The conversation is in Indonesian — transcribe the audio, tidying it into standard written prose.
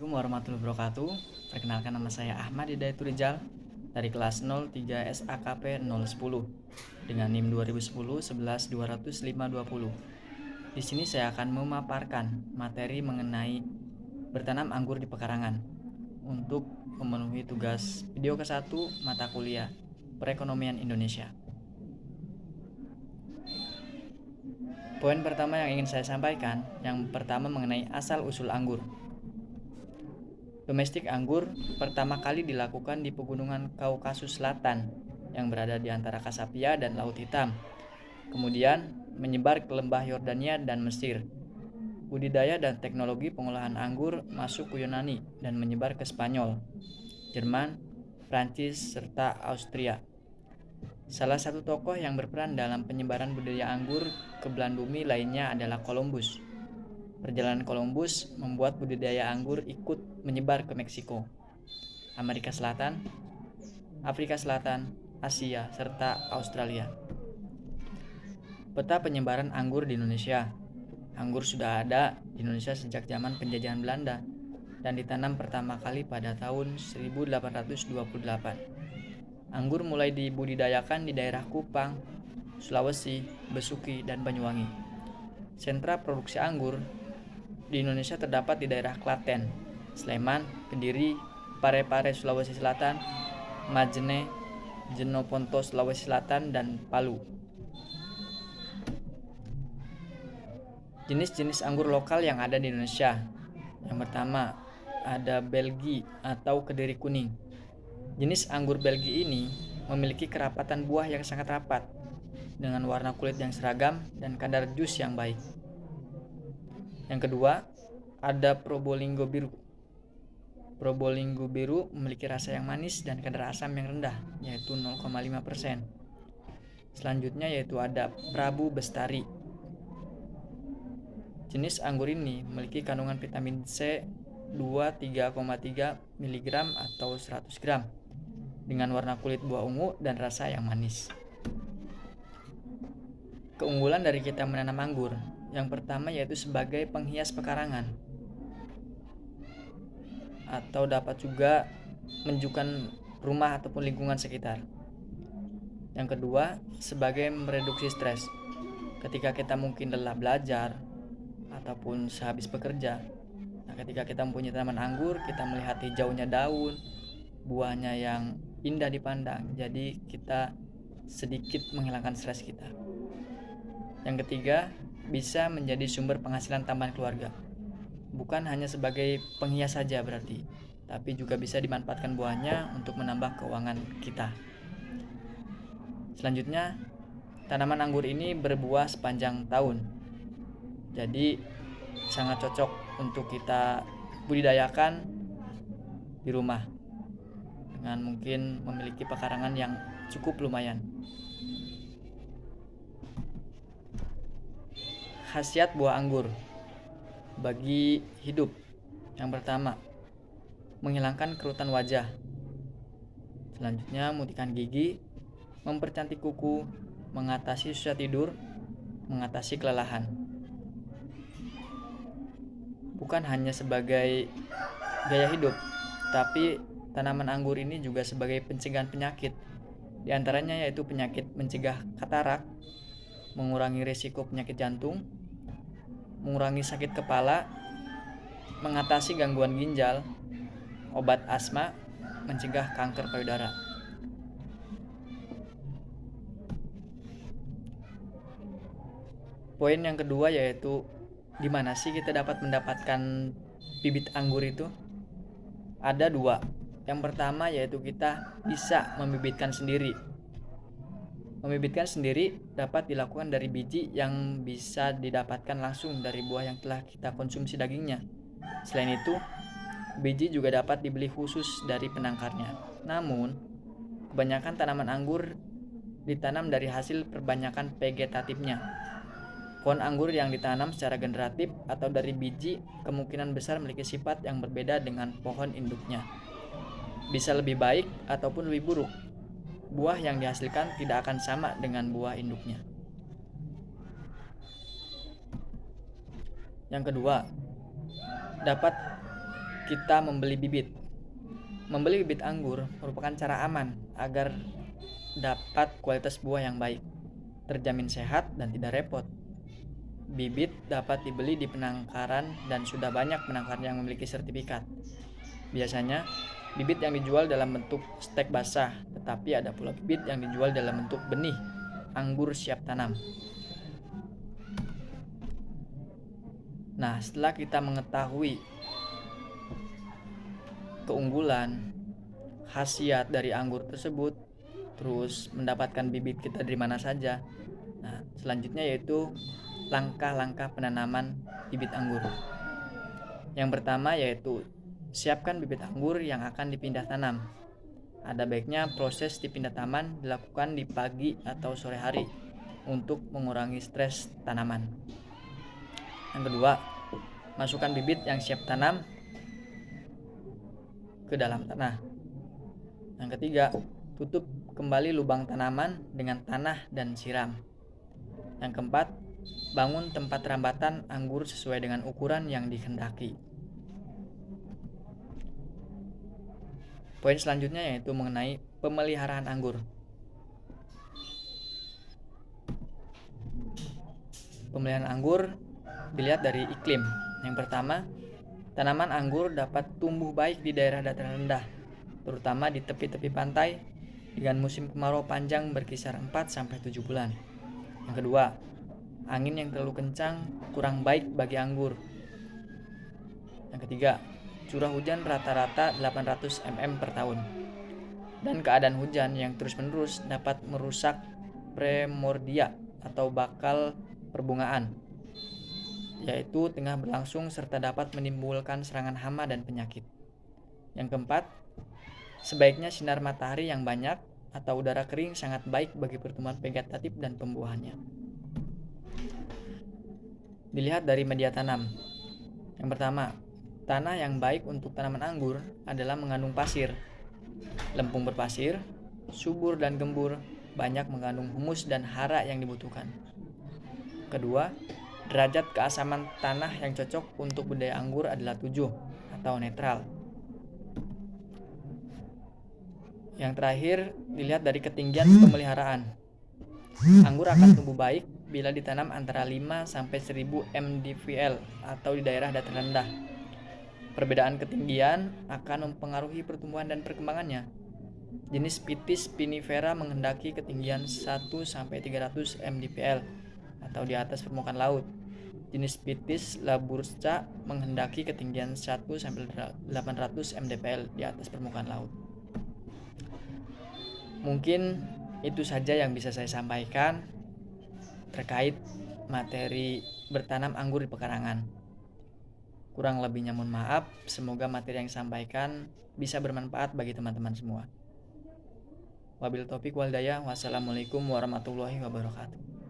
Assalamualaikum warahmatullahi wabarakatuh. Perkenalkan, nama saya Ahmad Hidayat Rizal dari kelas 03 SAKP 010 dengan NIM 2010 11 200 520. Di sini saya akan memaparkan materi mengenai bertanam anggur di pekarangan untuk memenuhi tugas video ke-1 mata kuliah Perekonomian Indonesia. Poin pertama yang ingin saya sampaikan, yang pertama mengenai asal-usul anggur. Domestik anggur pertama kali dilakukan di pegunungan Kaukasus Selatan yang berada di antara Kasapia dan Laut Hitam. Kemudian menyebar ke lembah Yordania dan Mesir. Budidaya dan teknologi pengolahan anggur masuk ke Yunani dan menyebar ke Spanyol, Jerman, Prancis, serta Austria. Salah satu tokoh yang berperan dalam penyebaran budidaya anggur ke belahan bumi lainnya adalah Columbus. Perjalanan Columbus membuat budidaya anggur ikut menyebar ke Meksiko, Amerika Selatan, Afrika Selatan, Asia, serta Australia. Peta penyebaran anggur di Indonesia. Anggur sudah ada di Indonesia sejak zaman penjajahan Belanda dan ditanam pertama kali pada tahun 1828. Anggur mulai dibudidayakan di daerah Kupang, Sulawesi, Besuki, dan Banyuwangi. Sentra produksi anggur di Indonesia terdapat di daerah Klaten, Sleman, Kediri, Parepare Sulawesi Selatan, Majene, Jenoponto Sulawesi Selatan, dan Palu. Jenis-jenis anggur lokal yang ada di Indonesia. Yang pertama, ada Belgi atau Kediri kuning. Jenis anggur Belgi ini memiliki kerapatan buah yang sangat rapat, dengan warna kulit yang seragam dan kadar jus yang baik. Yang kedua, ada Probolinggo biru. Probolinggo biru memiliki rasa yang manis dan kadar asam yang rendah, yaitu 0,5%. Selanjutnya yaitu ada Prabu Bestari. Jenis anggur ini memiliki kandungan vitamin C 23,3 mg atau 100 gram, dengan warna kulit buah ungu dan rasa yang manis. Keunggulan dari kita menanam anggur, yang pertama yaitu sebagai penghias pekarangan, atau dapat juga menunjukkan rumah ataupun lingkungan sekitar. Yang kedua, sebagai mereduksi stres. Ketika kita mungkin lelah belajar ataupun sehabis bekerja, ketika kita mempunyai tanaman anggur, kita melihat hijaunya daun, buahnya yang indah dipandang, jadi kita sedikit menghilangkan stres kita. Yang ketiga, bisa menjadi sumber penghasilan tambahan keluarga. Bukan hanya sebagai penghias saja berarti, tapi juga bisa dimanfaatkan buahnya untuk menambah keuangan kita. Selanjutnya, tanaman anggur ini berbuah sepanjang tahun. Jadi sangat cocok untuk kita budidayakan di rumah dengan mungkin memiliki pekarangan yang cukup lumayan. Khasiat buah anggur bagi hidup. Yang pertama, menghilangkan kerutan wajah. Selanjutnya, memutihkan gigi, mempercantik kuku, mengatasi susah tidur, mengatasi kelelahan. Bukan hanya sebagai gaya hidup, tapi tanaman anggur ini juga sebagai pencegahan penyakit. Di antaranya yaitu penyakit mencegah katarak, mengurangi risiko penyakit jantung, mengurangi sakit kepala, mengatasi gangguan ginjal, obat asma, mencegah kanker payudara. Poin yang kedua yaitu di mana sih kita dapat mendapatkan bibit anggur itu? Ada dua. Yang pertama yaitu kita bisa membibitkan sendiri. Membibitkan sendiri dapat dilakukan dari biji yang bisa didapatkan langsung dari buah yang telah kita konsumsi dagingnya. Selain itu, biji juga dapat dibeli khusus dari penangkarnya. Namun, kebanyakan tanaman anggur ditanam dari hasil perbanyakan vegetatifnya. Pohon anggur yang ditanam secara generatif atau dari biji kemungkinan besar memiliki sifat yang berbeda dengan pohon induknya. Bisa lebih baik ataupun lebih buruk. Buah yang dihasilkan tidak akan sama dengan buah induknya. Yang kedua, dapat kita membeli bibit. Membeli bibit anggur merupakan cara aman agar dapat kualitas buah yang baik, terjamin sehat dan tidak repot. Bibit dapat dibeli di penangkaran dan sudah banyak penangkaran yang memiliki sertifikat. Biasanya, bibit yang dijual dalam bentuk stek basah, tetapi ada pula bibit yang dijual dalam bentuk benih anggur siap tanam. Nah, setelah kita mengetahui keunggulan, khasiat dari anggur tersebut, terus mendapatkan bibit kita dari mana saja. Nah, selanjutnya yaitu langkah-langkah penanaman bibit anggur. Yang pertama yaitu siapkan bibit anggur yang akan dipindah tanam. Ada baiknya proses dipindah taman dilakukan di pagi atau sore hari untuk mengurangi stres tanaman. Yang kedua, masukkan bibit yang siap tanam ke dalam tanah. Yang ketiga, tutup kembali lubang tanaman dengan tanah dan siram. Yang keempat, bangun tempat rambatan anggur sesuai dengan ukuran yang dikehendaki. Poin selanjutnya yaitu mengenai pemeliharaan anggur. Pemeliharaan anggur dilihat dari iklim. Yang pertama, tanaman anggur dapat tumbuh baik di daerah dataran rendah, terutama di tepi-tepi pantai dengan musim kemarau panjang berkisar 4-7 bulan. Yang kedua, angin yang terlalu kencang kurang baik bagi anggur. Yang ketiga, curah hujan rata-rata 800 mm per tahun. Dan keadaan hujan yang terus-menerus dapat merusak primordia atau bakal perbungaan, yaitu tengah berlangsung serta dapat menimbulkan serangan hama dan penyakit. Yang keempat, sebaiknya sinar matahari yang banyak atau udara kering sangat baik bagi pertumbuhan vegetatif dan pembuahannya. Dilihat dari media tanam. Yang pertama, tanah yang baik untuk tanaman anggur adalah mengandung pasir, lempung berpasir, subur dan gembur, banyak mengandung humus dan hara yang dibutuhkan. Kedua, derajat keasaman tanah yang cocok untuk budidaya anggur adalah 7 atau netral. Yang terakhir, dilihat dari ketinggian pemeliharaan. Anggur akan tumbuh baik bila ditanam antara 5-1000 mdpl atau di daerah dataran rendah. Perbedaan ketinggian akan mempengaruhi pertumbuhan dan perkembangannya. Jenis Pitis spinifera menghendaki ketinggian 1-300 mdpl atau di atas permukaan laut. Jenis Pitis laburca menghendaki ketinggian 1-800 mdpl di atas permukaan laut. Mungkin itu saja yang bisa saya sampaikan terkait materi bertanam anggur di pekarangan. Kurang lebihnya mohon maaf, semoga materi yang disampaikan bisa bermanfaat bagi teman-teman semua. Wabil taufiq wal hidayah. Wassalamualaikum warahmatullahi wabarakatuh.